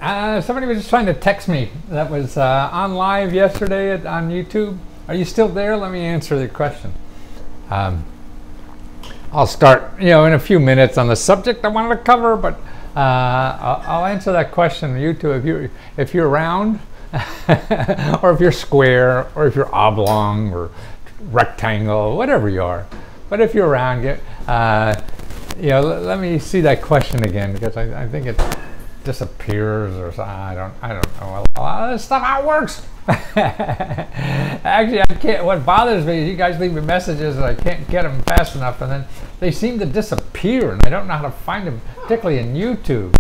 Somebody was just trying to text me that was on live yesterday on YouTube. Are you still there? Let me answer the question. I'll start, in a few minutes on the subject I wanted to cover, but I'll answer that question on YouTube if you're round, or if you're square, or if you're oblong, or rectangle, whatever you are. But if you're round, let me see that question again, because I think it disappears or something. I don't know a lot of this stuff how it works. Actually, I can't. What bothers me is you guys leave me messages and I can't get them fast enough, and then they seem to disappear, and I don't know how to find them, particularly in YouTube.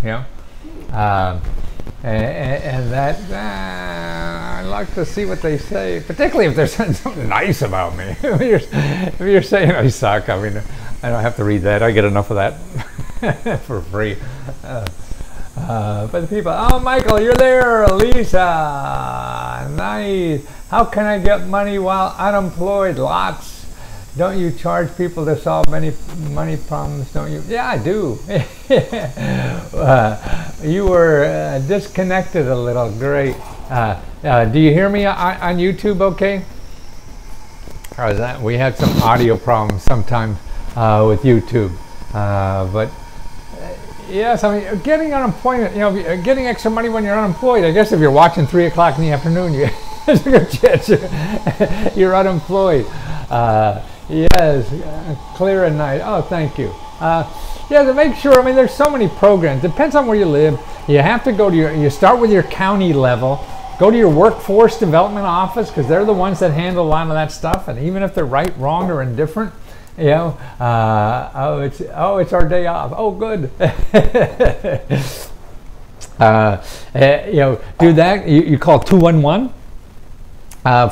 And that I like to see what they say, particularly if they're saying something nice about me. If you're saying I suck, I mean, I don't have to read that. I get enough of that for free. But the people, oh, Michael, you're there, Lisa, nice. How can I get money while unemployed? Lots. Don't you charge people to solve many money problems, don't you? Yeah, I do. You were disconnected a little, great. Do you hear me on YouTube okay? How's that? We had some audio problems sometimes with YouTube, but yes, I mean, getting unemployment, getting extra money when you're unemployed. I guess if you're watching 3 o'clock in the afternoon, there's a good chance you're unemployed. Yes, clear at night. Oh, thank you. Yeah, to make sure, I mean, there's so many programs. Depends on where you live. You have to go to you start with your county level. Go to your workforce development office, because they're the ones that handle a lot of that stuff. And even if they're right, wrong, or indifferent, it's our day off. Oh, good. Do that. You call 211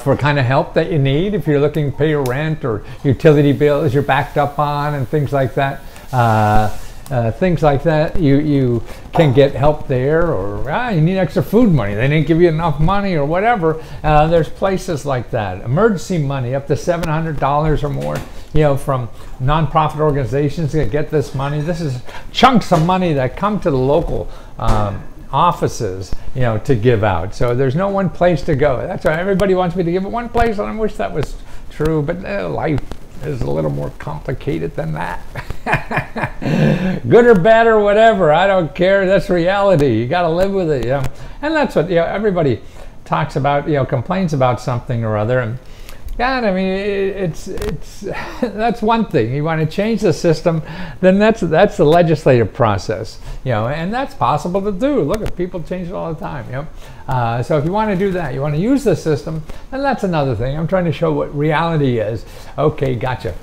for kind of help that you need if you're looking to pay your rent or utility bills you're backed up on and things like that. You can get help there, or you need extra food money. They didn't give you enough money or whatever. There's places like that. Emergency money up to $700 or more, from nonprofit organizations that get this money. This is chunks of money that come to the local offices, to give out. So there's no one place to go. That's why everybody wants me to give it one place, and I wish that was true, but life is a little more complicated than that. Good or bad or whatever, I don't care. That's reality. You got to live with it, And that's what everybody talks about, complains about something or other. And God, I mean, it's that's one thing. You want to change the system, then that's the legislative process, and that's possible to do. Look, if people change it all the time, So if you want to do that, you want to use the system, then that's another thing. I'm trying to show what reality is. Okay, gotcha.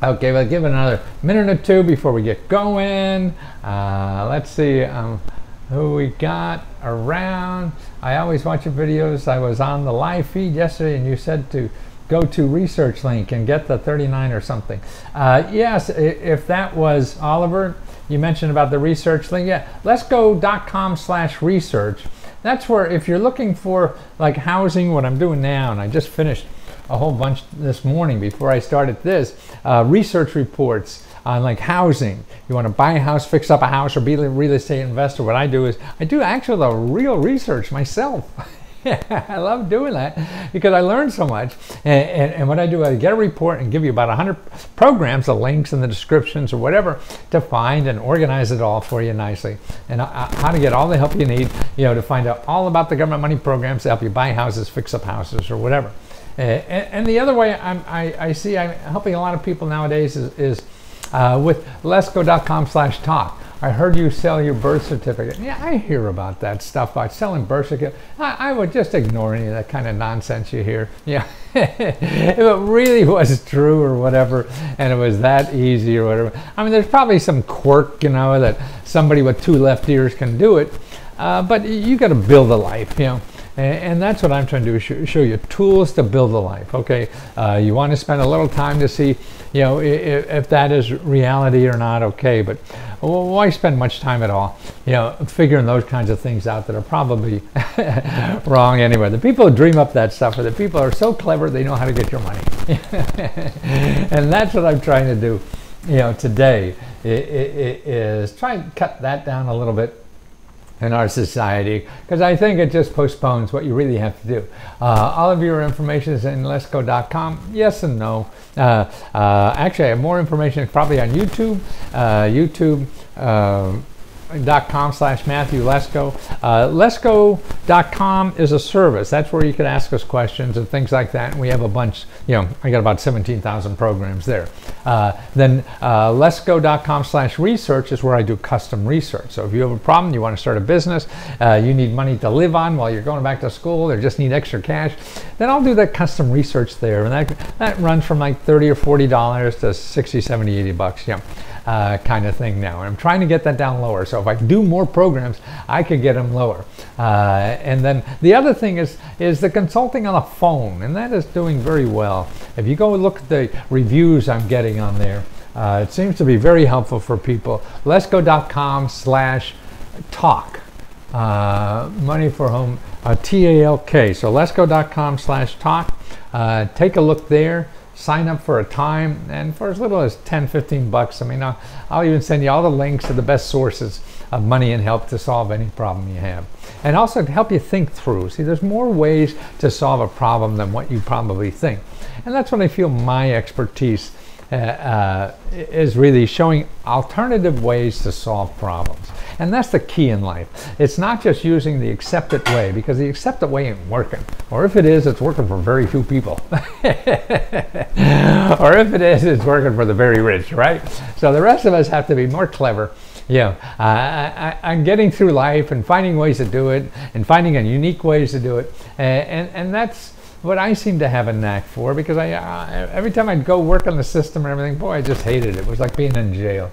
Okay, we'll give it another minute or two before we get going. Let's see. Who we got around. I always watch your videos. I was on the live feed yesterday and you said to go to research link and get the 39 or something. Yes, if that was Oliver, you mentioned about the research link. Yeah, Lesko.com/research. That's where, if you're looking for like housing, what I'm doing now, and I just finished a whole bunch this morning before I started this, research reports on like housing. You want to buy a house, fix up a house, or be a real estate investor. What I do is I do actually the real research myself. I love doing that because I learned so much. And what I do, I get a report and give you about 100 programs, the links and the descriptions or whatever, to find and organize it all for you nicely. And how to get all the help you need, to find out all about the government money programs to help you buy houses, fix up houses, or whatever. And the other way I see I'm helping a lot of people nowadays is with Lesko.com/talk. I heard you sell your birth certificate. Yeah, I hear about that stuff, about selling birth certificate. I would just ignore any of that kind of nonsense you hear. Yeah, if it really was true or whatever, and it was that easy or whatever. I mean, there's probably some quirk, that somebody with 2 left ears can do it, but you got to build a life, And that's what I'm trying to do, show you tools to build a life, okay? You want to spend a little time to see, if that is reality or not, okay? But why spend much time at all, figuring those kinds of things out that are probably wrong anyway. The people who dream up that stuff are the people who are so clever they know how to get your money. And that's what I'm trying to do, today, is try and cut that down a little bit. in our society, because I think it just postpones what you really have to do. All of your information is in Lesko.com. Yes and no. Actually, I have more information probably on YouTube. YouTube.com/Matthew Lesko. Lesko.com is a service. That's where you can ask us questions and things like that. And we have a bunch, I got about 17,000 programs there. Then Lesko.com/research is where I do custom research. So if you have a problem, you want to start a business, you need money to live on while you're going back to school, or just need extra cash, then I'll do that custom research there. And that runs from like $30 or $40 to $60, $70, $80, kind of thing now. And I'm trying to get that down lower. So if I do more programs, I could get them lower. And then the other thing is the consulting on the phone, and that is doing very well. If you go look at the reviews I'm getting on there, it seems to be very helpful for people. Lesko.com/talk. Money for home, TALK. So Lesko.com/talk. Take a look there. Sign up for a time, and for as little as $10, $15. I mean, I'll even send you all the links to the best sources of money and help to solve any problem you have. And also to help you think through. See, there's more ways to solve a problem than what you probably think. And that's what I feel my expertise is really showing alternative ways to solve problems. And that's the key in life. It's not just using the accepted way, because the accepted way ain't working. Or if it is, it's working for very few people. Or if it is, it's working for the very rich, right? So the rest of us have to be more clever. I'm getting through life and finding ways to do it, and finding unique ways to do it. And that's what I seem to have a knack for, because every time I'd go work on the system and everything, boy, I just hated it. It was like being in jail.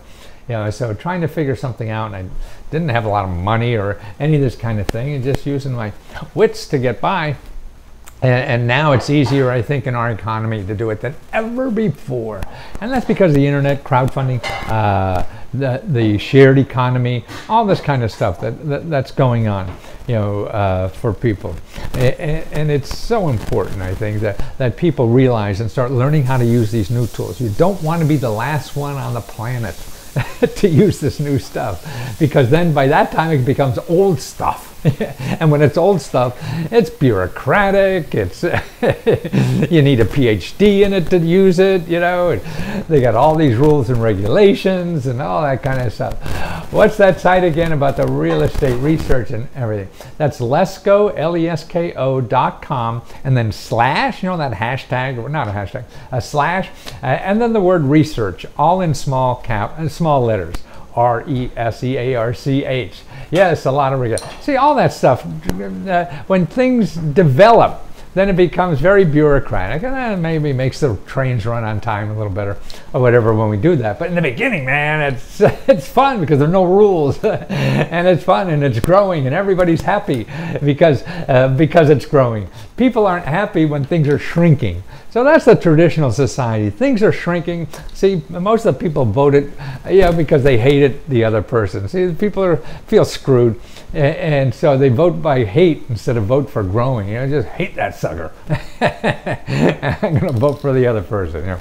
So trying to figure something out, and I didn't have a lot of money or any of this kind of thing, and just using my wits to get by. And now it's easier, I think, in our economy to do it than ever before. And that's because of the internet, crowdfunding, the shared economy, all this kind of stuff that's going on, for people. And it's so important, I think, that people realize and start learning how to use these new tools. You don't want to be the last one on the planet to use this new stuff, because then by that time it becomes old stuff. And when it's old stuff, it's bureaucratic, it's you need a PhD in it to use it, and they got all these rules and regulations and all that kind of stuff. What's that site again about the real estate research and everything? That's Lesko, Lesko.com, and then slash, that hashtag, or not a hashtag, a slash, and then the word research, all in small letters. RESEARCH. Yes, a lot of see, all that stuff. When things develop, then it becomes very bureaucratic, and that maybe makes the trains run on time a little better, or whatever, when we do that. But in the beginning, man, it's fun because there are no rules, and it's fun, and it's growing, and everybody's happy because it's growing. People aren't happy when things are shrinking. So that's the traditional society. Things are shrinking. See, most of the people voted, because they hated the other person. See, people feel screwed, and so they vote by hate instead of vote for growing. Just hate that sucker. I'm going to vote for the other person.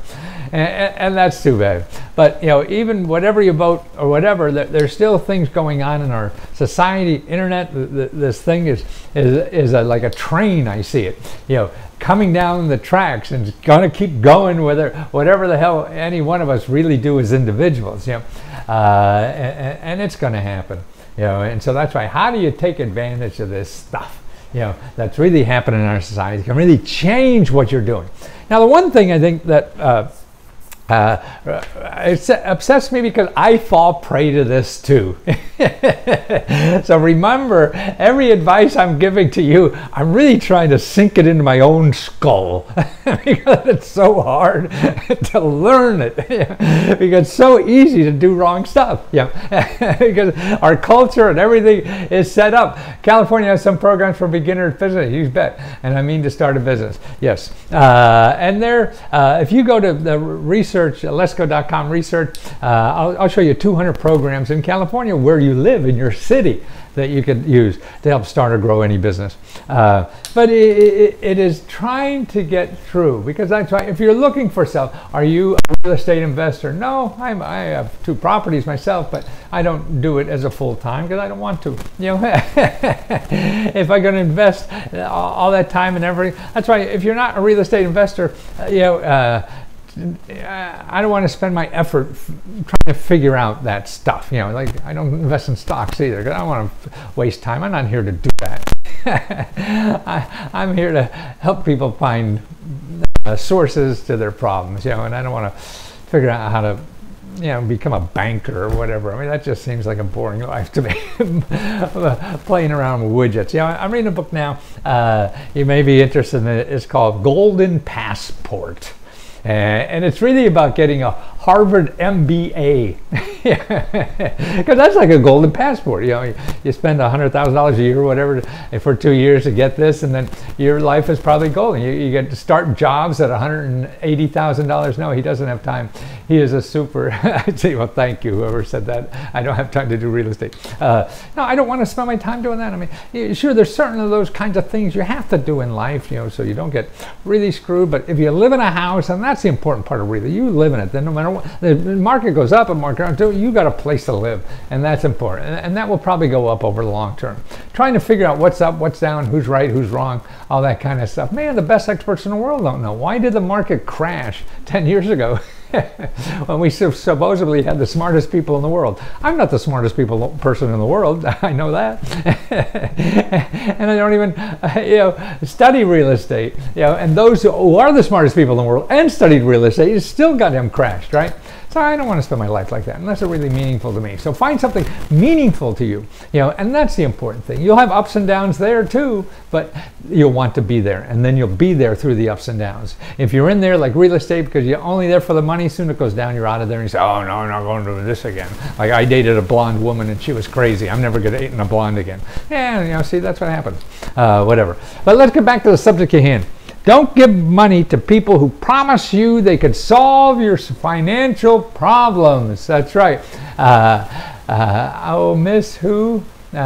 And that's too bad. But even whatever you vote or whatever, there's still things going on in our society. Internet, this thing is like a train. I see it. Coming down the tracks, and it's going to keep going whatever the hell any one of us really do as individuals. And it's going to happen. And so that's why, how do you take advantage of this stuff that's really happening in our society? It can really change what you're doing. Now, the one thing I think that it upsets me, because I fall prey to this too. So remember, every advice I'm giving to you, I'm really trying to sink it into my own skull, because it's so hard to learn it, because it's so easy to do wrong stuff. Because our culture and everything is set up. California has some programs for beginner business, you bet, and I mean to start a business. Yes, and there, if you go to the research, Lesko.com research, I'll show you 200 programs in California where you live, in your city, that you could use to help start or grow any business. But it is trying to get through, because that's why, if you're looking for self, are you a real estate investor? No, I have 2 properties myself, but I don't do it as a full-time because I don't want to. You know, if I'm going to invest all that time and everything, that's why if you're not a real estate investor, you know, I don't want to spend my effort trying to figure out that stuff. You know, like I don't invest in stocks either because I don't want to waste time. I'm not here to do that. I'm here to help people find sources to their problems. You know, and I don't want to figure out how to, you know, become a banker or whatever. I mean, that just seems like a boring life to me. Playing around with widgets. You know, I'm reading a book now. You may be interested in it. It's called Golden Passport. And it's really about getting a Harvard MBA, because that's like a golden passport. You know, you spend $100,000 a year or whatever for 2 years to get this, and then your life is probably golden. You get to start jobs at $180,000. No, he doesn't have time. He is a super. I'd say, well, thank you, whoever said that. I don't have time to do real estate. No, I don't want to spend my time doing that. I mean, sure, there's certain of those kinds of things you have to do in life, you know, so you don't get really screwed. But if you live in a house, and that's the important part of real estate, you live in it. Then no matter what, the market goes up and market down, you got a place to live, and that's important. And that will probably go up over the long term. Trying to figure out what's up, what's down, who's right, who's wrong, all that kind of stuff. Man, the best experts in the world don't know. Why did the market crash 10 years ago? When we supposedly had the smartest people in the world. I'm not the smartest person in the world. I know that. And I don't even you know, study real estate. You know, and those who are the smartest people in the world and studied real estate is still goddamn crashed, right? So I don't want to spend my life like that unless it's really meaningful to me. So find something meaningful to you, you know, and that's the important thing. You'll have ups and downs there too, but you'll want to be there, and then you'll be there through the ups and downs. If you're in there like real estate because you're only there for the money, soon it goes down, you're out of there, and you say, oh no, I'm not going to do this again. Like I dated a blonde woman and she was crazy. I'm never going to date a blonde again. Yeah, you know, see, that's what happens. Whatever. But let's get back to the subject at hand. Don't give money to people who promise you they could solve your financial problems. That's right. Oh, Miss Who? You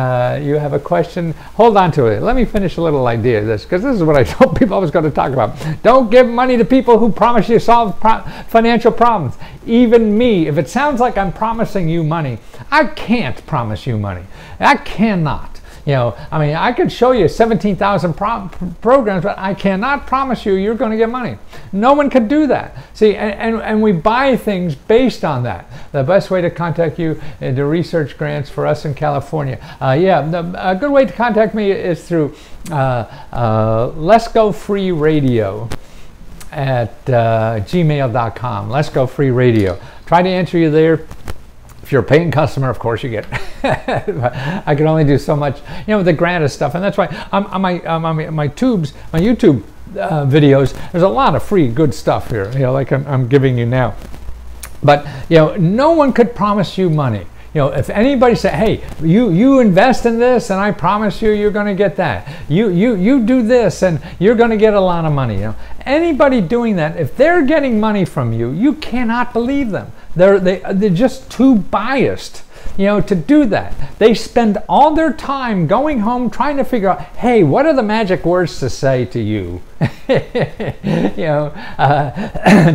have a question? Hold on to it. Let me finish a little idea of this, because this is what I told people I was going to talk about. Don't give money to people who promise you to solve financial problems. Even me, if it sounds like I'm promising you money, I can't promise you money. I cannot. You know, I mean, I could show you 17,000 programs, but I cannot promise you you're going to get money. No one could do that. See, and we buy things based on that. The best way to contact you is the research grants for us in California. A good way to contact me is through Lesko Free Radio at gmail.com. Lesko Free Radio. Try to answer you there. If you're a paying customer, of course you get. I can only do so much, you know, with the grant stuff, and that's why on my YouTube videos, there's a lot of free good stuff here, you know, like I'm giving you now. But you know, no one could promise you money. You know, if anybody said, hey, you invest in this and I promise you you're going to get that. You do this and you're going to get a lot of money. You know, anybody doing that, if they're getting money from you, you cannot believe them. They're just too biased, you know, to do that. They spend all their time going home trying to figure out, hey, what are the magic words to say to you, you know,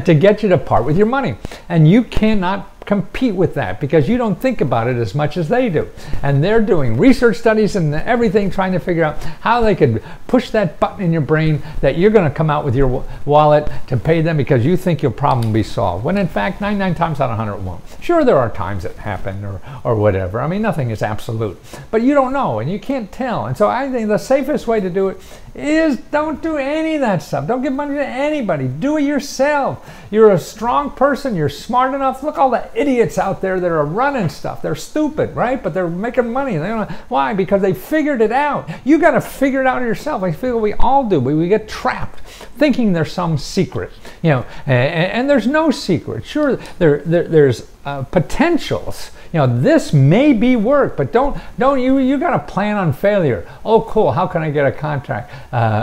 to get you to part with your money. And you cannot compete with that because you don't think about it as much as they do. And they're doing research studies and everything trying to figure out how they could push that button in your brain that you're going to come out with your wallet to pay them because you think your problem will be solved. When in fact, 99 times out of 100 it won't. Sure, there are times that happen or whatever. I mean, nothing is absolute. But you don't know and you can't tell. And so I think the safest way to do it is don't do any of that stuff. Don't give money to anybody. Do it yourself. You're a strong person. You're smart enough. Look, all the idiots out there that are running stuff. They're stupid, right? But they're making money. They don't know. Why? Because they figured it out. You got to figure it out yourself. I feel we all do. We get trapped thinking there's some secret, you know, and there's no secret. Sure, there's potentials. This may be work, but you got to plan on failure. Oh, cool. How can I get a contract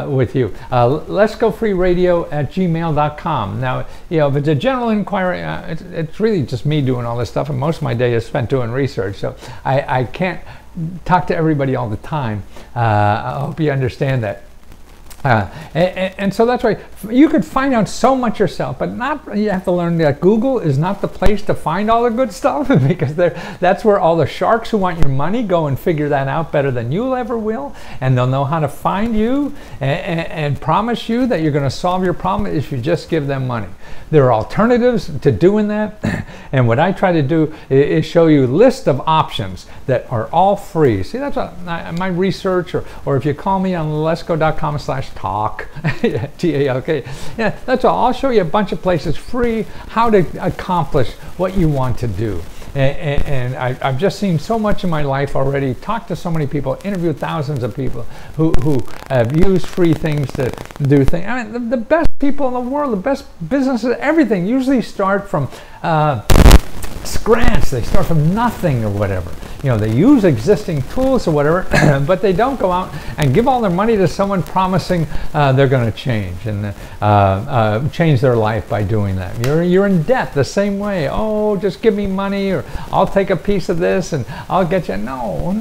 with you? leskofreeradio@gmail.com. Now, if it's a general inquiry, it's really just me doing all this stuff, and most of my day is spent doing research, so I can't talk to everybody all the time. I hope you understand that. And so that's why you could find out so much yourself, but you have to learn that Google is not the place to find all the good stuff, because that's where all the sharks who want your money go and figure that out better than you ever will, and they'll know how to find you and promise you that you're going to solve your problem if you just give them money. There are alternatives to doing that, and what I try to do is show you a list of options that are all free. See, that's what my research, or if you call me on lesko.com/talk, T-A-L-K. Yeah, that's all. I'll show you a bunch of places free how to accomplish what you want to do. And I've just seen so much in my life already, talked to so many people, interviewed thousands of people who have used free things to do things. I mean, the best people in the world, the best businesses, everything usually start from scratch. They start from nothing or whatever. They use existing tools or whatever, but they don't go out and give all their money to someone promising they're going to change and change their life by doing that. You're in debt the same way. Oh, just give me money, or I'll take a piece of this and I'll get you. No.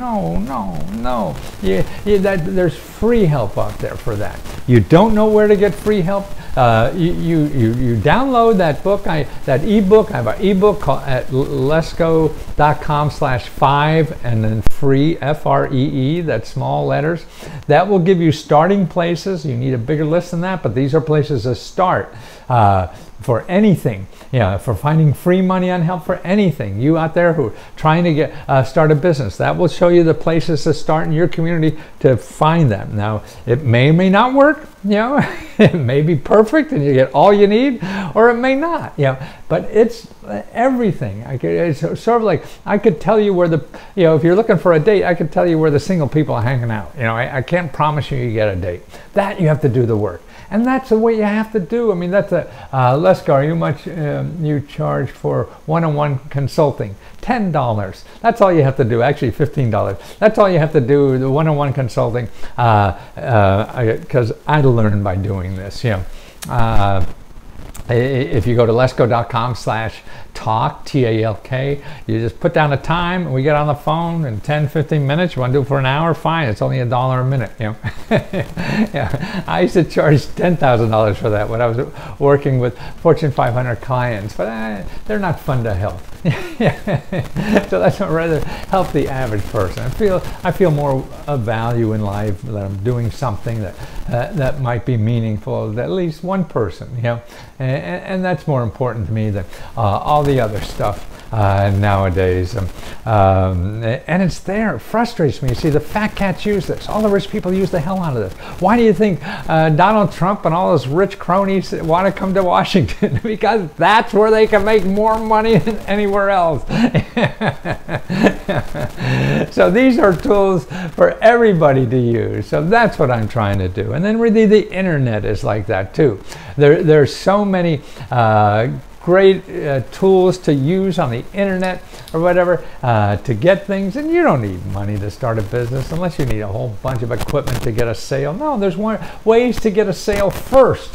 There's free help out there for that. You don't know where to get free help? You download that book, that ebook. I have an ebook at lesko.com/5 and then free, F-R-E-E, that's small letters. That will give you starting places. You need a bigger list than that, but these are places to start for anything. For finding free money on help for anything. You out there who are trying to start a business, that will show you the places to start in your community to find them. Now, it may or may not work. It may be perfect and you get all you need, or it may not. But it's everything. It's sort of like I could tell you where if you're looking for a date, I could tell you where the single people are hanging out. I can't promise you get a date. That you have to do the work. And that's the way you have to do. I mean, that's Lesko, how much you charge for one-on-one consulting? $10. That's all you have to do. Actually, $15. That's all you have to do, the one-on-one consulting, because I learned by doing this. If you go to lesko.com/talk, T-A-L-K, you just put down a time and we get on the phone in 10, 15 minutes. You want to do it for an hour? Fine. It's only $1 a minute. I used to charge $10,000 for that when I was working with Fortune 500 clients, but they're not fun to help. So that's what I'd rather help the average person. I feel more of value in life that I'm doing something that might be meaningful to at least one person, and that's more important to me than all the other stuff nowadays. And it's there. It frustrates me. You see, the fat cats use this. All the rich people use the hell out of this. Why do you think Donald Trump and all those rich cronies want to come to Washington? Because that's where they can make more money than anywhere else. So these are tools for everybody to use. So that's what I'm trying to do. And then really the internet is like that too. There's so many great tools to use on the internet or whatever to get things, and you don't need money to start a business unless you need a whole bunch of equipment to get a sale. No, there's ways to get a sale first,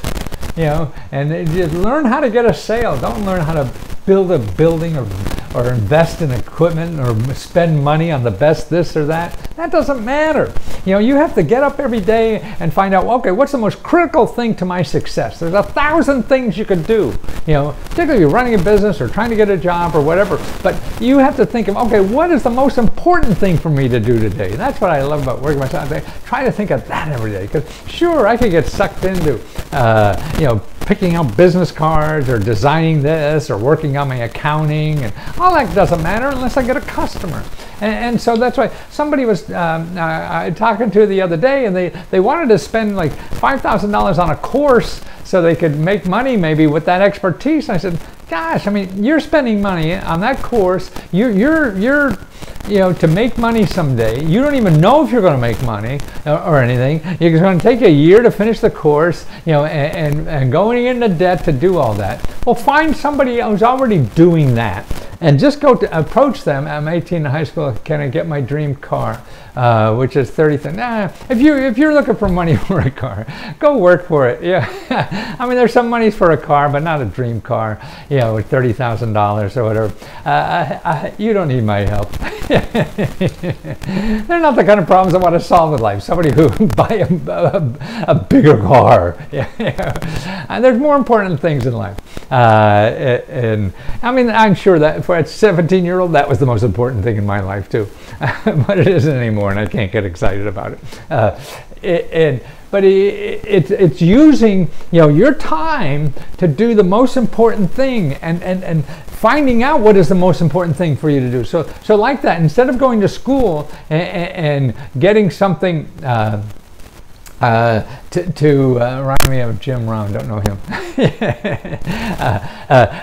and just learn how to get a sale. Don't learn how to build a building or invest in equipment or spend money on the best this or that. That doesn't matter. You have to get up every day and find out, okay, what's the most critical thing to my success? There's 1,000 things you could do, particularly if you're running a business or trying to get a job or whatever. But you have to think of, okay, what is the most important thing for me to do today? That's what I love about working myself. I try to think of that every day, because sure, I could get sucked into, picking out business cards or designing this or working on my accounting, and all that doesn't matter unless I get a customer. And so that's why somebody was talking to the other day, and they wanted to spend like $5,000 on a course so they could make money maybe with that expertise. And I said, gosh, I mean, you're spending money on that course. You're to make money someday. You don't even know if you're going to make money or anything. It's going to take you a year to finish the course, and going into debt to do all that. Well, find somebody who's already doing that and just go to approach them. I'm 18 in high school. Can I get my dream car, which is 30,000? Nah, if you're looking for money for a car, go work for it. Yeah, I mean, there's some money for a car, but not a dream car. You know, with $30,000 or whatever. You don't need my help. They're not the kind of problems I want to solve in life. Somebody who buy a bigger car. And there's more important things in life. And I mean, I'm sure that for a 17-year-old, that was the most important thing in my life too. But it isn't anymore, and I can't get excited about it. But it's using, you know, your time to do the most important thing, and finding out what is the most important thing for you to do. So like that, instead of going to school and getting something to remind me of Jim Rohn, don't know him.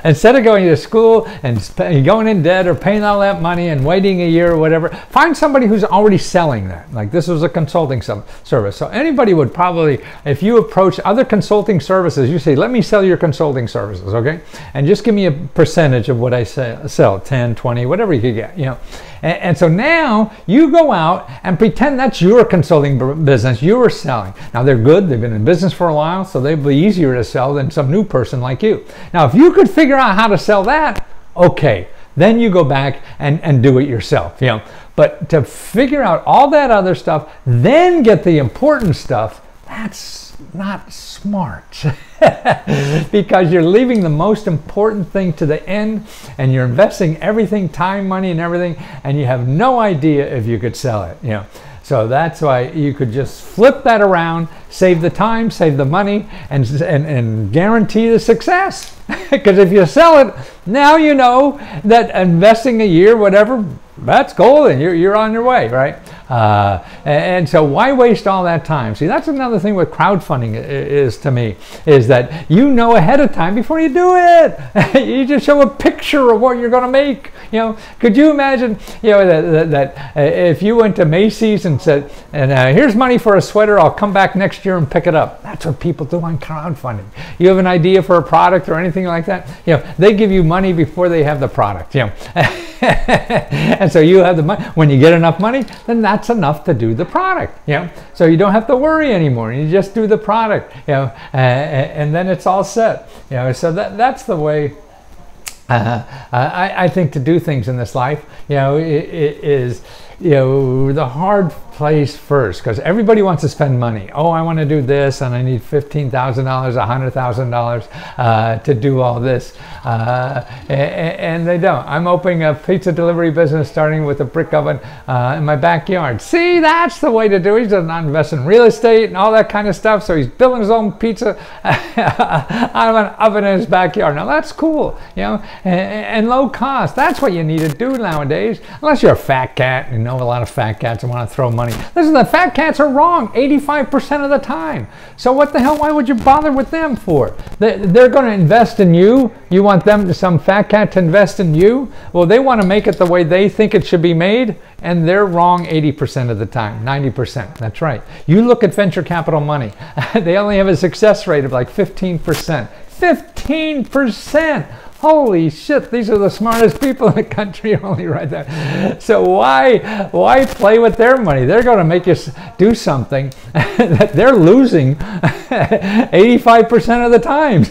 Instead of going to school and going in debt or paying all that money and waiting a year or whatever, find somebody who's already selling that. Like this was a consulting service. So anybody would probably, if you approach other consulting services, you say, let me sell your consulting services, okay? And just give me a percentage of what I sell, 10, 20, whatever you could get, you know. And so now you go out and pretend that's your consulting business, you are selling. Now they're good, they've been in business for a while, so they'll be easier to sell than some new person like you. Now if you could figure out how to sell that, okay, then you go back and do it yourself, you know. But to figure out all that other stuff, then get the important stuff, that's not smart. Because you're leaving the most important thing to the end, and you're investing everything, time, money, and everything, and you have no idea if you could sell it, you know. So that's why you could just flip that around, save the time, save the money, and guarantee the success. Because if you sell it, now you know that investing a year, whatever, that's golden. You're on your way, right? And so why waste all that time? See, that's another thing with crowdfunding is to me, is that you know ahead of time before you do it. You just show a picture of what you're going to make. You know, could you imagine, you know, that if you went to Macy's and said, and here's money for a sweater, I'll come back next year and pick it up. That's what people do on crowdfunding. You have an idea for a product or anything like that, you know, they give you money before they have the product, you know. And so you have the money. When you get enough money, then that's enough to do the product, you know. So you don't have to worry anymore. You just do the product, you know, and then it's all set, you know. So that's the way I think to do things in this life, you know, is, you know, the hard place first, because everybody wants to spend money. Oh, I want to do this, and I need $15,000, $100,000 to do all this, and they don't. I'm opening a pizza delivery business, starting with a brick oven in my backyard. See, that's the way to do it. He does not invest in real estate and all that kind of stuff, so he's building his own pizza out of an oven in his backyard. Now that's cool, you know, and low cost. That's what you need to do nowadays, unless you're a fat cat. You know a lot of fat cats and want to throw money. Listen, the fat cats are wrong 85% of the time. So what the hell, why would you bother with them for? They're going to invest in you. You want them, some fat cat, to invest in you? Well, they want to make it the way they think it should be made, and they're wrong 80% of the time, 90%. That's right. You look at venture capital money. They only have a success rate of like 15%. 15%! Holy shit, these are the smartest people in the country, only right there. So why play with their money? They're going to make you do something that they're losing 85% of the time.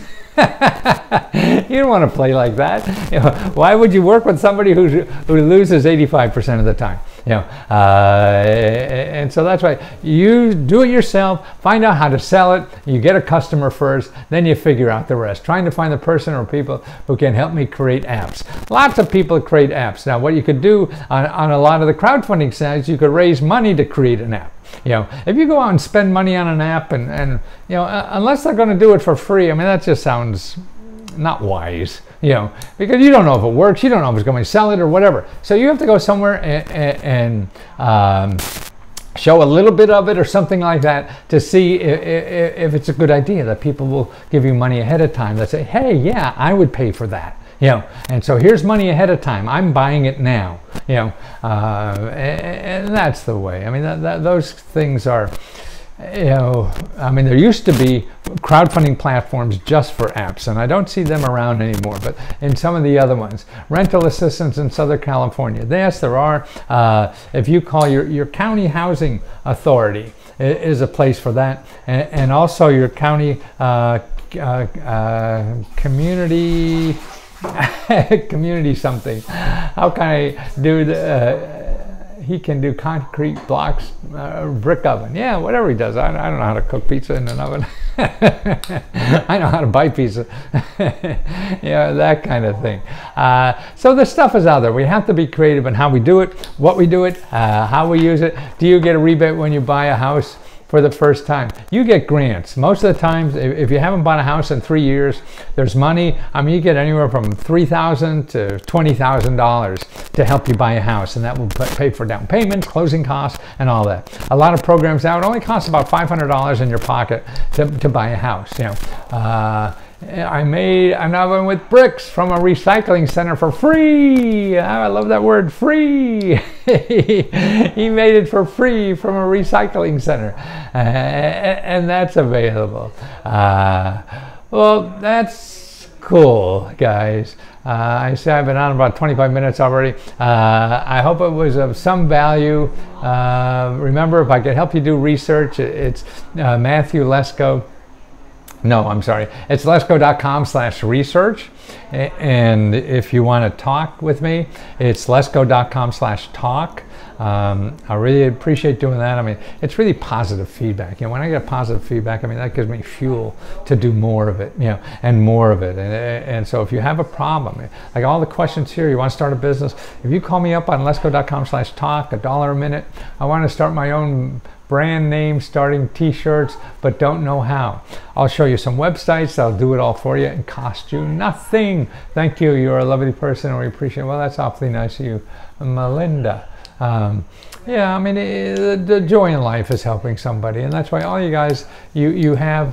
You don't want to play like that. You know, why would you work with somebody who loses 85% of the time? You know, and so that's why you do it yourself. Find out how to sell it. You get a customer first, then you figure out the rest. Trying to find the person or people who can help me create apps. Lots of people create apps. Now, what you could do on a lot of the crowdfunding sites, you could raise money to create an app. You know, if you go out and spend money on an app, and you know, unless they're going to do it for free, I mean, that just sounds not wise, you know, because you don't know if it works, you don't know if it's going to sell it or whatever. So you have to go somewhere and show a little bit of it or something like that to see if it's a good idea, that people will give you money ahead of time. That say, hey, yeah, I would pay for that. You know, and so here's money ahead of time. I'm buying it now. You know, and that's the way. I mean, those things are, you know, I mean, there used to be crowdfunding platforms just for apps, and I don't see them around anymore, but in some of the other ones. Rental assistance in Southern California. Yes, there are. If you call your county housing authority is a place for that, and also your county community community something. How can I do the he can do concrete blocks, brick oven. Yeah, whatever he does. I don't know how to cook pizza in an oven. I know how to buy pizza. Yeah, that kind of thing. So the stuff is out there. We have to be creative in how we do it, what we do it, how we use it. Do you get a rebate when you buy a house for the first time? You get grants. Most of the times, if you haven't bought a house in 3 years, there's money. I mean, you get anywhere from $3,000 to $20,000 to help you buy a house, and that will pay for down payments, closing costs, and all that. A lot of programs now, it only costs about $500 in your pocket to buy a house. You know, I made an oven with bricks from a recycling center for free. I love that word, free. He made it for free from a recycling center, and that's available. Well, that's cool, guys. I say I've been on about 25 minutes already. I hope it was of some value. Remember, if I could help you do research, it's Matthew Lesko. No, I'm sorry. It's lesko.com/research. And if you want to talk with me, it's lesko.com/talk. I really appreciate doing that. I mean, it's really positive feedback. You know, when I get positive feedback, I mean, that gives me fuel to do more of it, you know, and more of it. And so if you have a problem, like all the questions here, you want to start a business, if you call me up on lesko.com/talk, $1 a minute, I want to start my own brand name starting t-shirts, but don't know how. I'll show you some websites. I'll do it all for you and cost you nothing. Thank you. You're a lovely person, and we appreciate it. Well, that's awfully nice of you, Melinda. Yeah, I mean, the joy in life is helping somebody, and that's why all you guys, you have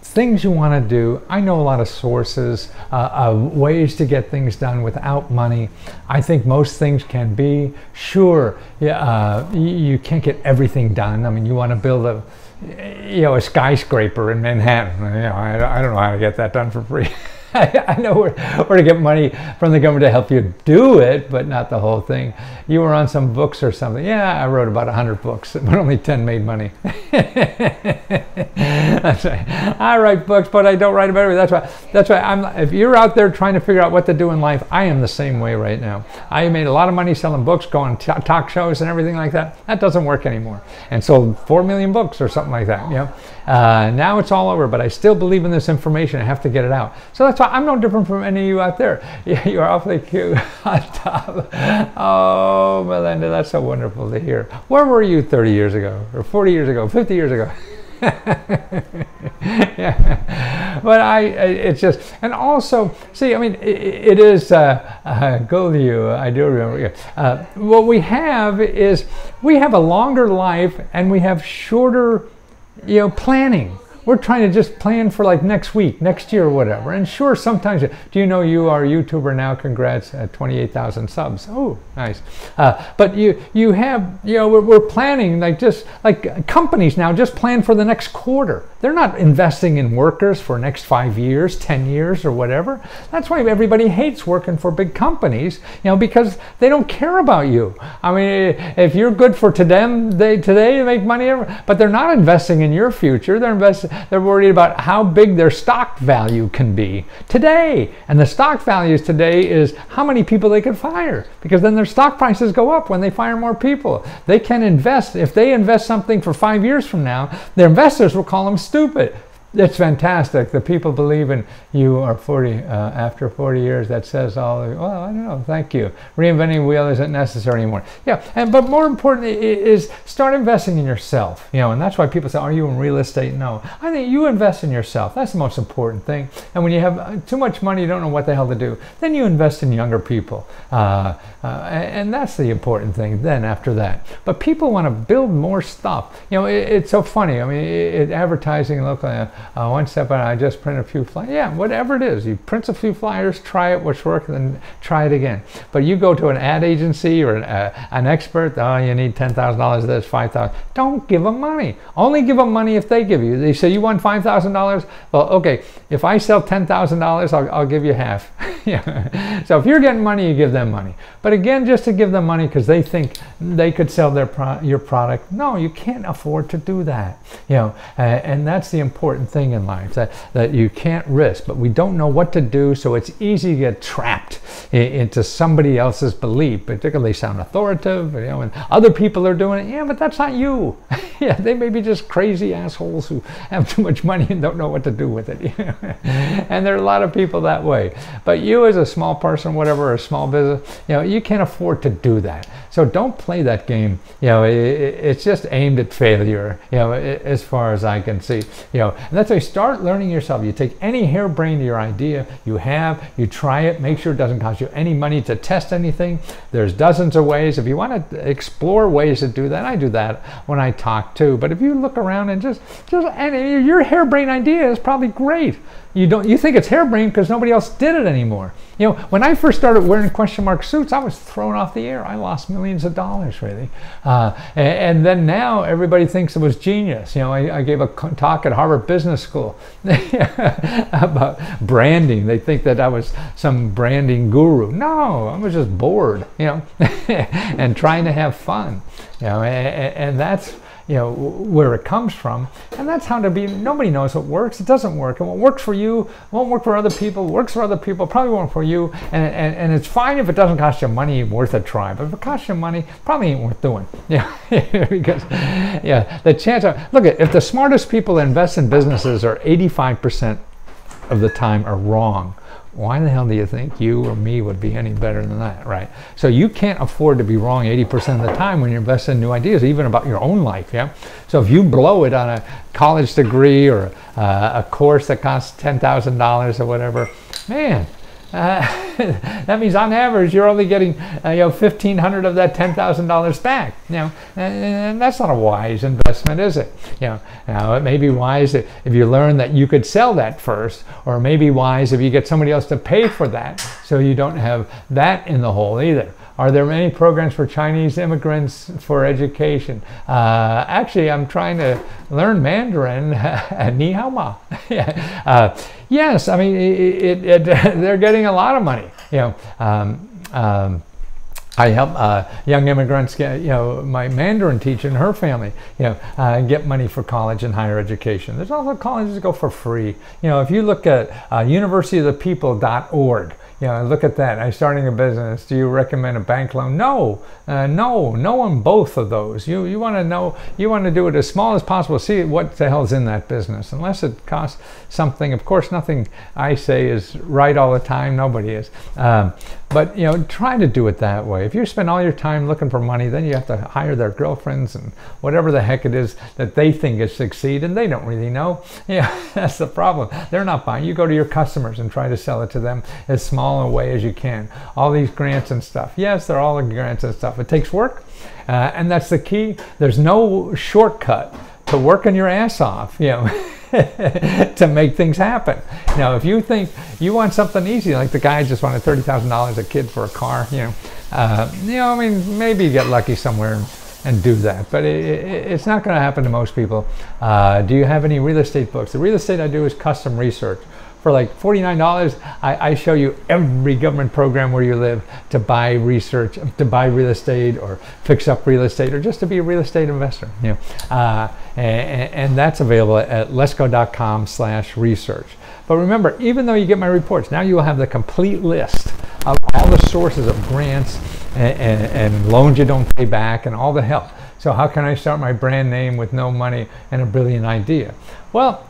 things you want to do. I know a lot of sources, ways to get things done without money. I think most things can be. Sure, yeah, you can't get everything done. I mean, you want to build a skyscraper in Manhattan. You know, I don't know how to get that done for free. I know where to get money from the government to help you do it, but not the whole thing. You were on some books or something. Yeah, I wrote about 100 books, but only 10 made money. That's right. I write books, but I don't write about everything. That's why if you're out there trying to figure out what to do in life, I am the same way right now. I made a lot of money selling books, going to talk shows and everything like that. That doesn't work anymore. And sold 4 million books or something like that. You know, now it's all over, but I still believe in this information. I have to get it out. So that's why I'm no different from any of you out there. You're awfully cute on top. Oh, Melinda, that's so wonderful to hear. Where were you 30 years ago, or 40 years ago, 50 years ago? Yeah. But it's just, and also, see, I mean, it is, go to you, I do remember. What we have is, we have a longer life, and we have shorter, planning. We're trying to just plan for like next week, next year, or whatever. And sure, sometimes, do you know you are a YouTuber now? Congrats, at 28,000 subs. Oh, nice. But you have, we're planning, like just like companies now just plan for the next quarter. They're not investing in workers for next 5 years, 10 years, or whatever. That's why everybody hates working for big companies, because they don't care about you. I mean, if you're good for today they make money, but they're not investing in your future. They're worried about how big their stock value can be today. And the stock values today is how many people they could fire, because then their stock prices go up when they fire more people. They can invest. If they invest something for 5 years from now, their investors will call them stupid. It's fantastic. The people believe in you are 40, after 40 years, that says all, well, I don't know, thank you. Reinventing the wheel isn't necessary anymore. Yeah, but more important is start investing in yourself, and that's why people say, are you in real estate? No. I think you invest in yourself. That's the most important thing. And when you have too much money, you don't know what the hell to do, then you invest in younger people. And that's the important thing then after that. But people want to build more stuff. It's so funny. I mean, advertising locally, one step I just print a few flyers. Yeah, whatever it is, you print a few flyers, try it, what's working, then try it again. But you go to an ad agency or an expert, oh, you need $10,000 of this, $5,000. Don't give them money. Only give them money if they give you. They say, you want $5,000? Well, okay, if I sell $10,000, I'll give you half. Yeah. So if you're getting money, you give them money. But again, just to give them money because they think they could sell your product, no, you can't afford to do that. You know, and that's the important thing in life, that you can't risk. But we don't know what to do, so it's easy to get trapped into somebody else's belief, particularly sound authoritative, you know, and other people are doing it. Yeah, but that's not you. Yeah, they may be just crazy assholes who have too much money and don't know what to do with it. And there are a lot of people that way. But you as a small person, whatever, a small business, you know, you can't afford to do that. So don't play that game. You know, it's just aimed at failure, you know, as far as I can see. You know, and that's why you start learning yourself. You take any harebrained your idea you you try it, make sure it doesn't cost you any money to test anything. There's dozens of ways. If you want to explore ways to do that, I do that when I talk too. But if you look around and and your harebrained idea is probably great. You think it's harebrained because nobody else did it anymore. You know, when I first started wearing question mark suits, I was thrown off the air. I lost millions of dollars, really. And then now everybody thinks it was genius. You know, I gave a talk at Harvard Business School about branding. They think that I was some branding guru. No, I was just bored, you know, and trying to have fun. You know, and that's, you know, where it comes from. And that's how to be. Nobody knows what works. It doesn't work. And what works for you won't work for other people. What works for other people probably won't for you. And it's fine if it doesn't cost you money, worth a try. But if it costs you money, probably ain't worth doing. Yeah, because yeah, the chance of, look, if the smartest people that invest in businesses are 85% of the time are wrong, why the hell do you think you or me would be any better than that, right? So you can't afford to be wrong 80% of the time when you're investing in new ideas, even about your own life, yeah? So if you blow it on a college degree or a course that costs $10,000 or whatever, man, that means on average you're only getting $1,500 of that $10,000 back. You know, and that's not a wise investment, is it? You know, now it may be wise if you learn that you could sell that first, or it may be wise if you get somebody else to pay for that, so you don't have that in the hole either. Are there many programs for Chinese immigrants for education? Actually, I'm trying to learn Mandarin. Ni hao ma. Yes, I mean, they're getting a lot of money. You know, I help young immigrants get, you know, my Mandarin teacher and her family, you know, get money for college and higher education. There's also colleges that go for free. You know, if you look at universityofthepeople.org, you know, look at that. I'm starting a business. Do you recommend a bank loan? No, no on both of those. You want to know, you want to do it as small as possible. See what the hell's in that business. Unless it costs something. Of course, nothing I say is right all the time. Nobody is. But, you know, try to do it that way. If you spend all your time looking for money, then you have to hire their girlfriends and whatever the heck it is that they think is succeed, and they don't really know. Yeah, that's the problem. They're not buying. You go to your customers and try to sell it to them as small a way as you can. All these grants and stuff. Yes, they're all grants and stuff. It takes work, and that's the key. There's no shortcut to working your ass off, you know, to make things happen. Now, if you think you want something easy, like the guy just wanted $30,000 a kid for a car, you know, I mean, maybe you get lucky somewhere and do that, but it's not going to happen to most people. Do you have any real estate books? The real estate I do is custom research. For like $49, I show you every government program where you live to buy research, to buy real estate or fix up real estate, or just to be a real estate investor. You know, and that's available at lesko.com/research. But remember, even though you get my reports, now you will have the complete list of all the sources of grants and loans you don't pay back and all the help. So how can I start my brand name with no money and a brilliant idea? Well,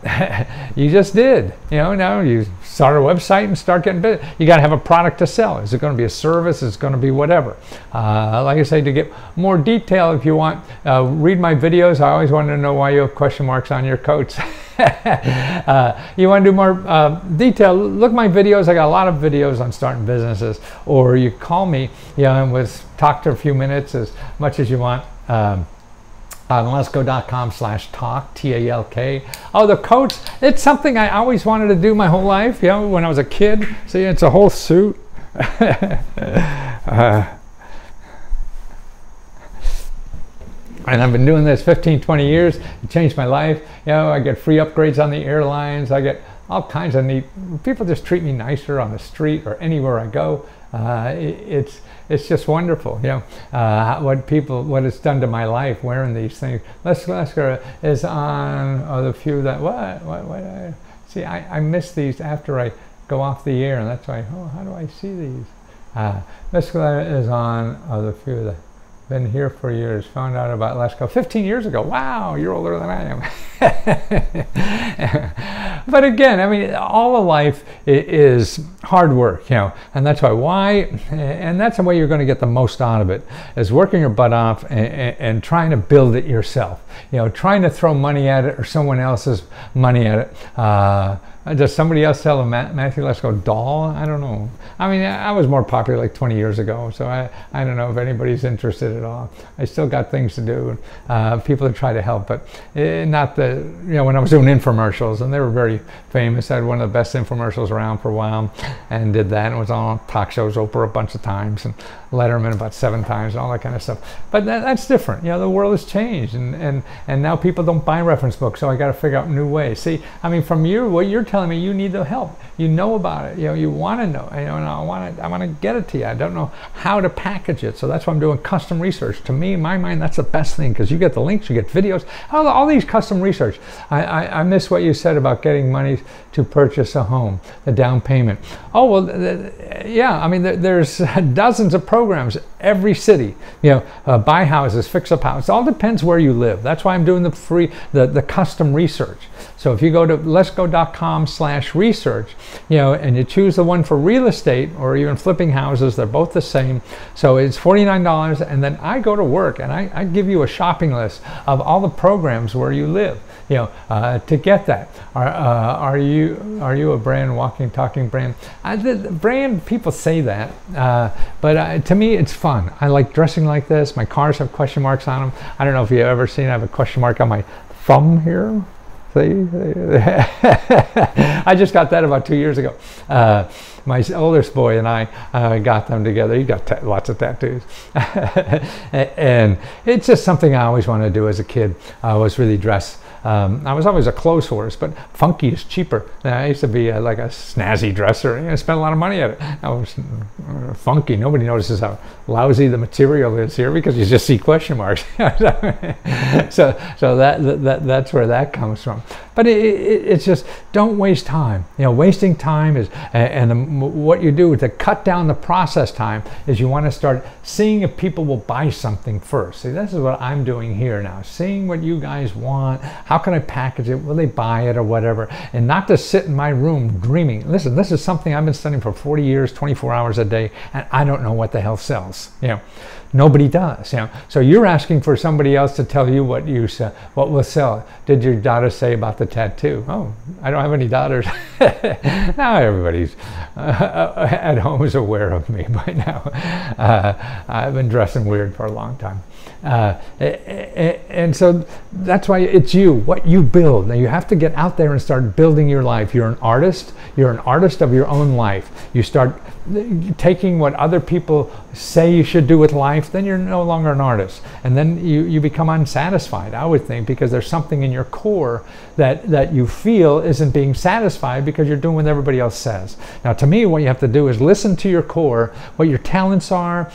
you just did. You know, now you start a website and start getting business. You got to have a product to sell. Is it going to be a service? Is it going to be whatever? Like I say, to get more detail, if you want, read my videos. I always wanted to know why you have question marks on your coats. You want to do more detail, look at my videos. I got a lot of videos on starting businesses. Or you call me, you know, and talk to a few minutes, as much as you want. on lesko.com/talk, T-A-L-K. Oh, the coats, it's something I always wanted to do my whole life, you know, when I was a kid. See, it's a whole suit. And I've been doing this 15, 20 years. It changed my life. You know, I get free upgrades on the airlines. I get all kinds of neat, people just treat me nicer on the street or anywhere I go. It's just wonderful, you know, what it's done to my life wearing these things. Lesko is on the few that, see, I miss these after I go off the air, and that's why, how do I see these? Lesko is on the few that been here for years, found out about Lesko 15 years ago. Wow, you're older than I am. But again, I mean, all of life is hard work, you know, and that's and that's the way you're going to get the most out of it, is working your butt off and trying to build it yourself. You know, trying to throw money at it or someone else's money at it. Does somebody else sell a Matthew Lesko doll? I don't know. I mean, I was more popular like 20 years ago, so I don't know if anybody's interested at all. I still got things to do, people to try to help, but not the, you know, when I was doing infomercials, and they were very famous. I had one of the best infomercials around for a while, and did that, and it was on talk shows, Oprah a bunch of times, and Letterman about 7 times, and all that kind of stuff. But that's different. You know, the world has changed, and now people don't buy reference books, so I got to figure out new ways. See, I mean, from what you're telling me, you need the help. You know about it. You know, you want to know. You know, and I want to get it to you. I don't know how to package it, so that's why I'm doing custom research. To me, in my mind, that's the best thing, because you get the links, you get videos, all these custom research. I miss what you said about getting money to purchase a home, the down payment. Oh, well, yeah, I mean, there's dozens of programs, every city, you know, buy houses, fix up houses. It all depends where you live. That's why I'm doing the custom research. So if you go to lesko.com/research, you know, and you choose the one for real estate or even flipping houses, they're both the same. So it's $49, and then I go to work and I give you a shopping list of all the programs where you live, you know, to get that. Are you a brand, walking, talking brand? The brand, people say that, but to me, it's fun. I like dressing like this. My cars have question marks on them. I don't know if you've ever seen, I have a question mark on my thumb here. See? I just got that about 2 years ago. My oldest boy and I got them together. He got lots of tattoos. And it's just something I always wanted to do as a kid, was really dress. I was always a clothes horse, but funky is cheaper. I used to be like a snazzy dresser, and I spent a lot of money at it. I was funky. Nobody notices how lousy the material is here, because you just see question marks. so that's where that comes from. But it's just, don't waste time. You know, wasting time is, what you do to cut down the process time is you want to start seeing if people will buy something first. See, this is what I'm doing here now, seeing what you guys want. How can I package it? Will they buy it or whatever? And not to sit in my room dreaming. Listen, this is something I've been studying for 40 years, 24 hours a day, and I don't know what the hell sells. You know, nobody does. You know, so you're asking for somebody else to tell you what will sell. Did your daughter say about the tattoo? Oh, I don't have any daughters. Now everybody's at home is aware of me by now. I've been dressing weird for a long time. And so that's why it's what you build. Now you have to get out there and start building your life. You're an artist. You're an artist of your own life. You start taking what other people say you should do with life, then you're no longer an artist. And then you become unsatisfied, I would think, because there's something in your core that you feel isn't being satisfied because you're doing what everybody else says. Now, to me, what you have to do is listen to your core, what your talents are,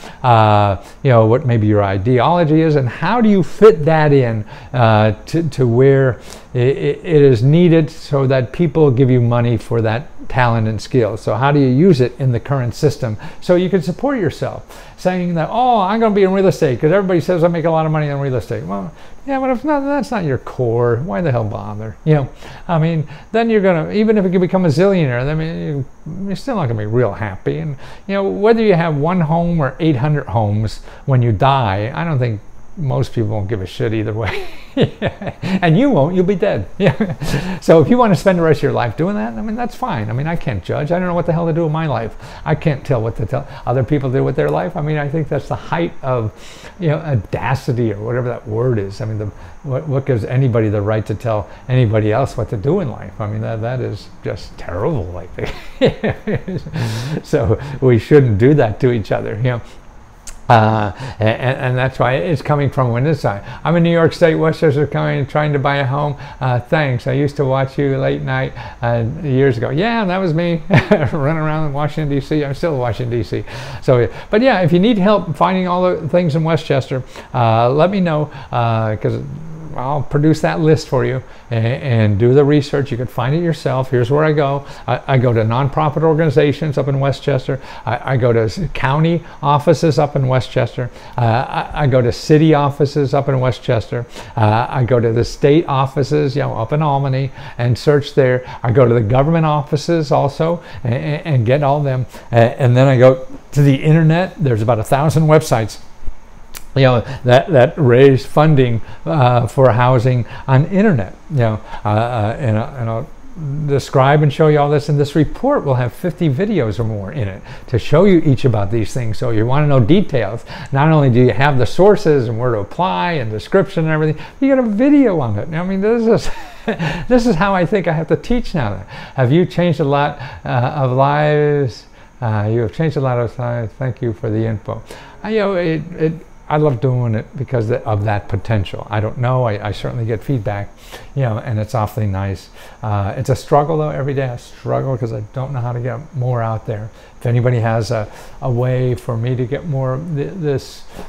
you know, what maybe your ideology is, and how do you fit that in to where it is needed so that people give you money for that talent and skill. So how do you use it in the current system so you can support yourself? Saying that, oh, I'm going to be in real estate because everybody says I make a lot of money in real estate. Well, yeah, but if not, that's not your core. Why the hell bother? You know, I mean, then you're going to, even if you can become a zillionaire, I mean, you're still not going to be real happy. And, you know, whether you have one home or 800 homes when you die, I don't think most people won't give a shit either way. And you won't, you'll be dead. Yeah. So if you want to spend the rest of your life doing that, I mean, that's fine. I mean, I can't judge. I don't know what the hell to do with my life. I can't tell what to tell other people to do with their life. I mean, I think that's the height of, audacity, or whatever that word is. I mean, what gives anybody the right to tell anybody else what to do in life? I mean, that is just terrible, I think. So we shouldn't do that to each other, and that's why it's coming from this side. I'm in New York State, Westchester County, trying to buy a home. Thanks. I used to watch you late night years ago. Yeah, that was me running around in Washington, D.C. I'm still in Washington, D.C. So, but yeah, if you need help finding all the things in Westchester, let me know, because I'll produce that list for you and do the research. You can find it yourself. Here's where I go. I go to nonprofit organizations up in Westchester. I go to county offices up in Westchester. I go to city offices up in Westchester. I go to the state offices, up in Albany, and search there. I go to the government offices also and get all them. And then I go to the internet. There's about 1,000 websites that raise funding for housing on internet. And I'll describe and show you all this. And this report will have 50 videos or more in it to show you each about these things. So you want to know details. Not only do you have the sources and where to apply and description and everything, you get a video on it. I mean, this is how I think I have to teach now. Have you changed a lot of lives? You have changed a lot of lives. Thank you for the info. I love doing it because of that potential. I don't know. I certainly get feedback, and it's awfully nice. It's a struggle, though. Every day I struggle because I don't know how to get more out there. If anybody has a way for me to get more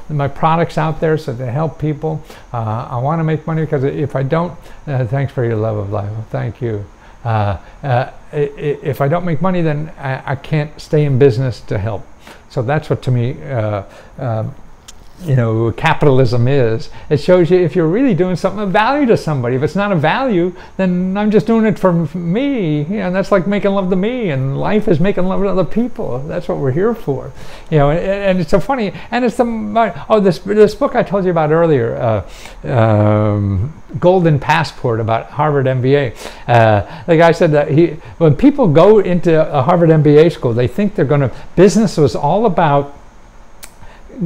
my products out there so to help people, I want to make money, because if I don't, thanks for your love of life. Thank you. If I don't make money, then I can't stay in business to help. So that's what, to me, capitalism is. It shows you if you're really doing something of value to somebody. If it's not a value, then I'm just doing it for me. And that's like making love to me, and life is making love to other people. That's what we're here for. And it's so funny. And it's this book I told you about earlier, Golden Passport, about Harvard MBA. The guy said that when people go into a Harvard MBA school, they think business was all about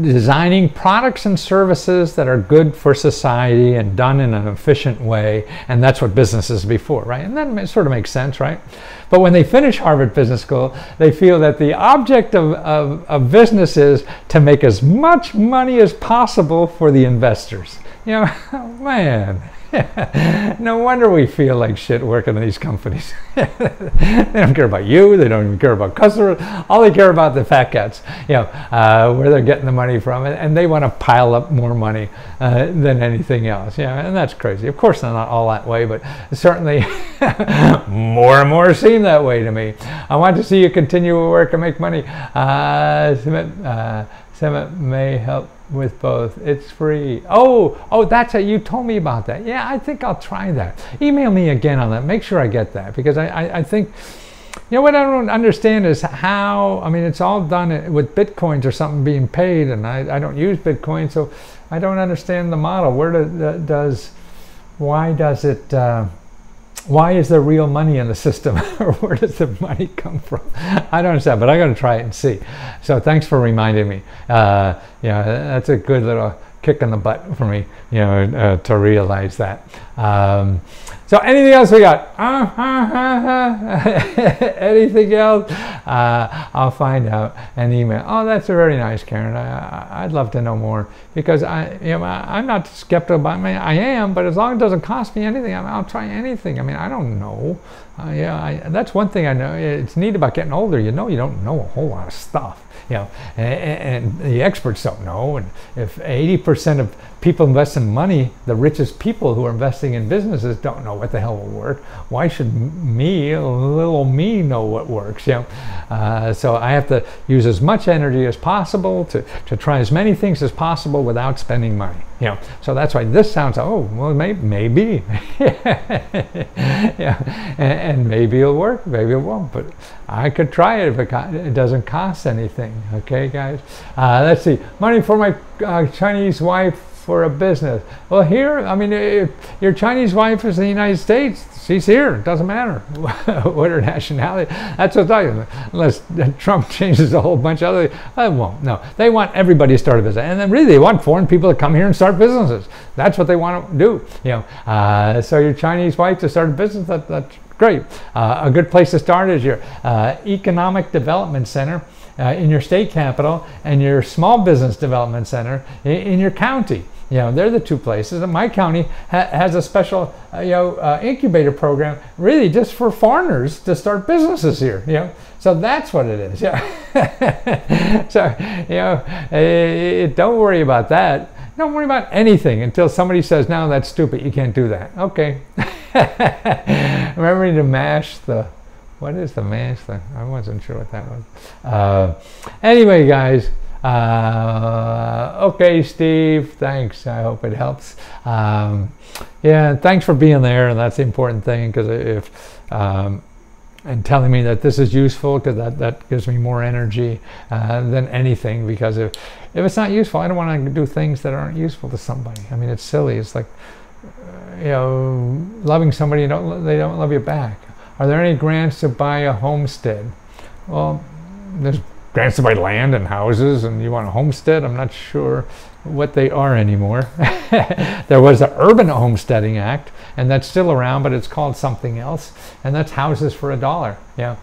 designing products and services that are good for society and done in an efficient way, and that's what business is before, right? And that sort of makes sense, right? But when they finish Harvard Business School, they feel that the object of business is to make as much money as possible for the investors. Man. No wonder we feel like shit working in these companies. They don't care about you. They don't even care about customers. All they care about the fat cats, where they're getting the money from, and they want to pile up more money than anything else. And that's crazy. Of course, they're not all that way, but certainly more and more seem that way to me. I want to see you continue to work and make money. Summit may help with both. It's free. Oh, that's it. You told me about that. Yeah, I think I'll try that. Email me again on that. Make sure I get that, because I think, what I don't understand is how, it's all done with Bitcoins or something being paid, and I don't use Bitcoin, so I don't understand the model. Why is there real money in the system? Or where does the money come from? I don't understand, but I got to try it and see. So thanks for reminding me. That's a good little kick in the butt for me, to realize that. So anything else we got? Anything else? I'll find out and email. Oh, that's very nice, Karen. I'd love to know more, because I'm not skeptical about me. I am, but as long as it doesn't cost me anything, I'll try anything. I don't know. That's one thing I know. It's neat about getting older. You don't know a whole lot of stuff. And the experts don't know. And if 80% of people invest in money, the richest people who are investing in businesses don't know what the hell will work. Why should little me know what works? So I have to use as much energy as possible to try as many things as possible without spending money. So that's why this sounds, maybe. And maybe it'll work, maybe it won't, but I could try it if it doesn't cost anything. Okay, guys. Let's see. Money for my Chinese wife for a business. Well, here, I mean, if your Chinese wife is in the United States, she's here. It doesn't matter what her nationality. That's what I do. Unless Trump changes a whole bunch of other, I won't. No, they want everybody to start a business, and then really they want foreign people to come here and start businesses. That's what they want to do. You know, so your Chinese wife to start a business, that's great. A good place to start is your Economic Development Center in your state capital and your Small Business Development Center in your county. You know, they're the two places. And my county has a special, incubator program, really just for foreigners to start businesses here. You know, so that's what it is. Yeah. So don't worry about that. Don't worry about anything until somebody says, "No, that's stupid. You can't do that." Okay. Remember to mash the. What is the mash thing? I wasn't sure what that was. Anyway, guys. Okay, Steve, thanks. I hope it helps. Yeah, thanks for being there, and that's the important thing, because if and telling me that this is useful, because that gives me more energy than anything, because if it's not useful, I don't want to do things that aren't useful to somebody. I mean, it's silly. It's like, loving somebody, they don't love you back. Are there any grants to buy a homestead? Well, there's grants to buy land and houses, and you want a homestead? I'm not sure what they are anymore. There was the Urban Homesteading Act, and that's still around, but it's called something else, and that's houses for $1. Yeah,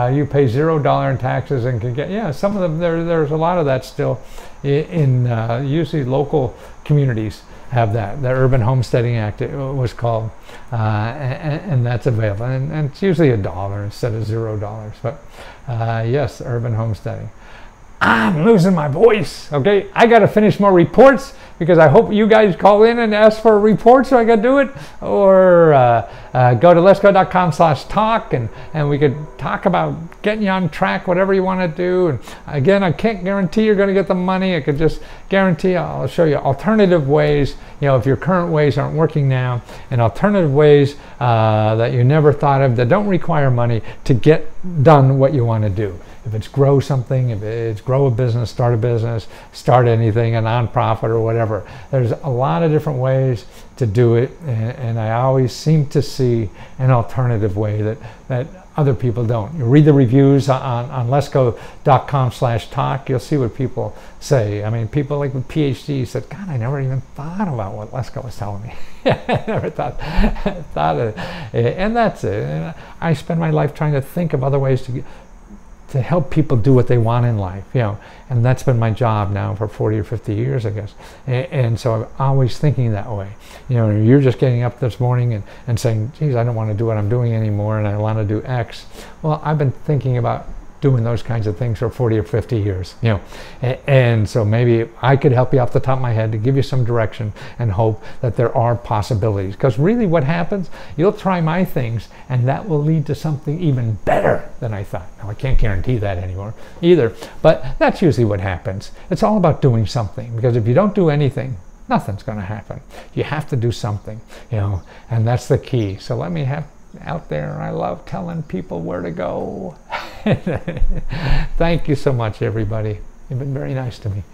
you pay $0 in taxes and can get, some of them, there's a lot of that still in usually local communities have that. The Urban Homesteading Act, it was called, and that's available, and it's usually $1 instead of $0. But yes, urban homesteading. I'm losing my voice. Okay, I got to finish more reports, because I hope you guys call in and ask for a report so I can do it, or go to lesko.com/talk and we could talk about getting you on track, whatever you want to do. And again, I can't guarantee you're going to get the money. I could just guarantee I'll show you alternative ways, if your current ways aren't working now, and alternative ways that you never thought of that don't require money to get done what you want to do. If it's grow something, if it's grow a business, start anything, a nonprofit or whatever. There's a lot of different ways to do it, and I always seem to see an alternative way that other people don't. You read the reviews on lesko.com/talk, you'll see what people say. I mean, people like with PhDs said, "God, I never even thought about what Lesko was telling me." I never thought of it. And that's it. And I spend my life trying to think of other ways to help people do what they want in life, and that's been my job now for 40 or 50 years, I guess. And so I'm always thinking that way. You're just getting up this morning and saying, "Geez, I don't want to do what I'm doing anymore, and I want to do X." Well, I've been thinking about doing those kinds of things for 40 or 50 years, and so maybe I could help you off the top of my head to give you some direction and hope that there are possibilities. Because really what happens, you'll try my things, and that will lead to something even better than I thought. Now, I can't guarantee that anymore either, but that's usually what happens. It's all about doing something, because if you don't do anything, nothing's going to happen. You have to do something, and that's the key. So let me have out there. I love telling people where to go. Thank you so much, everybody. You've been very nice to me.